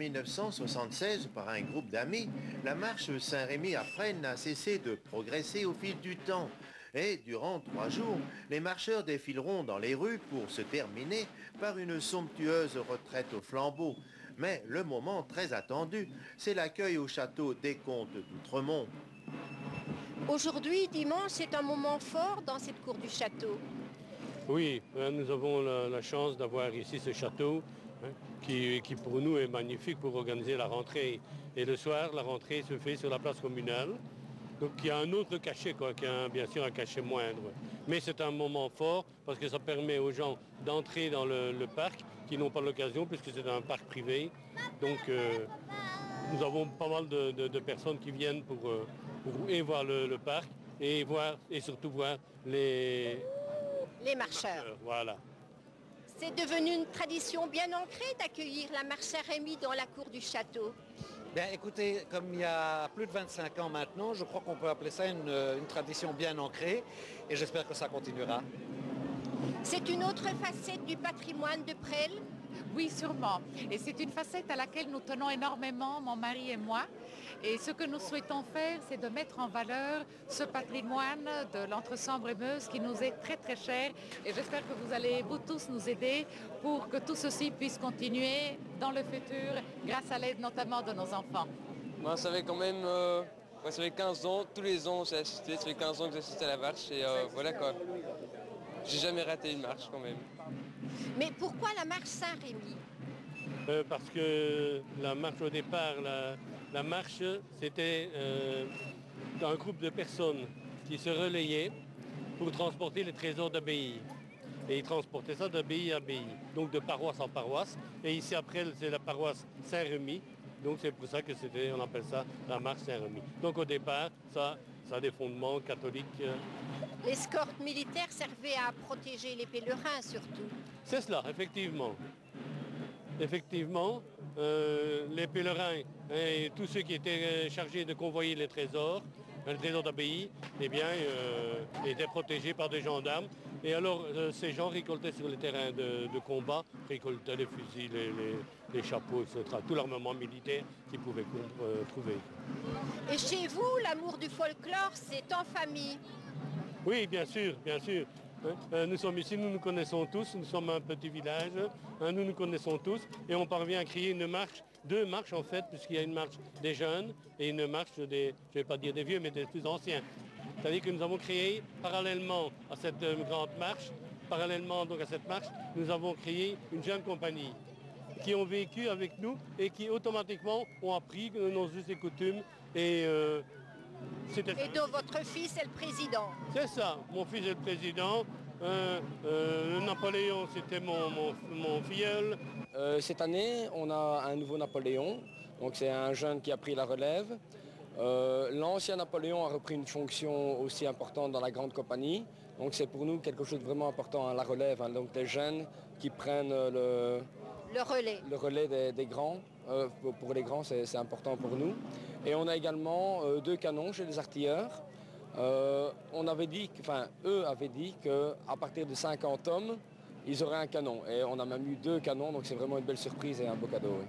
1976 par un groupe d'amis, la marche Saint-Rémy à Fresnes n'a cessé de progresser au fil du temps. Et durant 3 jours, les marcheurs défileront dans les rues pour se terminer par une somptueuse retraite au flambeau. Mais le moment très attendu, c'est l'accueil au château des Comtes d'Outremont. Aujourd'hui, dimanche, c'est un moment fort dans cette cour du château. Oui, nous avons la chance d'avoir ici ce château qui pour nous est magnifique pour organiser la rentrée. Et le soir, la rentrée se fait sur la place communale. Donc il y a un autre cachet, qui a bien sûr un cachet moindre. Mais c'est un moment fort parce que ça permet aux gens d'entrer dans le parc qui n'ont pas l'occasion puisque c'est un parc privé. Donc nous avons pas mal de personnes qui viennent pour voir le parc et surtout voir les marcheurs. Voilà. C'est devenu une tradition bien ancrée d'accueillir la marche Saint-Rémy dans la cour du château. Bien, écoutez, comme il y a plus de 25 ans maintenant, je crois qu'on peut appeler ça une tradition bien ancrée et j'espère que ça continuera. C'est une autre facette du patrimoine de Presles? Oui, sûrement. Et c'est une facette à laquelle nous tenons énormément, mon mari et moi. Et ce que nous souhaitons faire, c'est de mettre en valeur ce patrimoine de l'Entre-Sambre-et-Meuse qui nous est très très cher. Et j'espère que vous allez, vous tous, nous aider pour que tout ceci puisse continuer dans le futur, grâce à l'aide notamment de nos enfants. Moi, ça fait quand même ça fait 15 ans, tous les ans j'ai assisté, ça fait 15 ans que j'assiste à la marche et voilà quoi. J'ai jamais raté une marche quand même. Mais pourquoi la marche Saint-Rémy? Parce que la marche au départ, la marche, c'était un groupe de personnes qui se relayaient pour transporter les trésors d'abbaye. Et ils transportaient ça d'abbaye à abbaye, donc de paroisse en paroisse. Et ici après, c'est la paroisse Saint-Rémy. Donc c'est pour ça que on appelle ça la marche Saint-Rémy. Donc au départ, ça a des fondements catholiques. L'escorte militaire servait à protéger les pèlerins surtout. C'est cela, effectivement. Effectivement, les pèlerins et tous ceux qui étaient chargés de convoyer les trésors d'abbaye, eh bien, étaient protégés par des gendarmes. Et alors, ces gens récoltaient sur les terrains de combat, récoltaient les fusils, les chapeaux, etc., tout l'armement militaire qu'ils pouvaient trouver. Et chez vous, l'amour du folklore, c'est en famille? Oui, bien sûr, bien sûr. Nous sommes ici, nous nous connaissons tous, nous sommes un petit village, nous nous connaissons tous et on parvient à créer deux marches en fait, puisqu'il y a une marche des jeunes et une marche je ne vais pas dire des vieux, mais des plus anciens. C'est-à-dire que nous avons créé parallèlement à cette grande marche, parallèlement donc à cette marche, nous avons créé une jeune compagnie qui ont vécu avec nous et qui automatiquement ont appris nos us et coutumes et donc votre fils est le président? C'est ça, mon fils est le président. Napoléon, c'était mon filleul. Cette année, on a un nouveau Napoléon. Donc c'est un jeune qui a pris la relève. L'ancien Napoléon a repris une fonction aussi importante dans la grande compagnie. Donc c'est pour nous quelque chose de vraiment important, la relève. Donc des jeunes qui prennent le relais des grands. Pour les grands, c'est important pour nous. Et on a également 2 canons chez les artilleurs. Eux avaient dit qu'à partir de 50 hommes, ils auraient un canon. Et on a même eu 2 canons, donc c'est vraiment une belle surprise et un beau cadeau. Oui.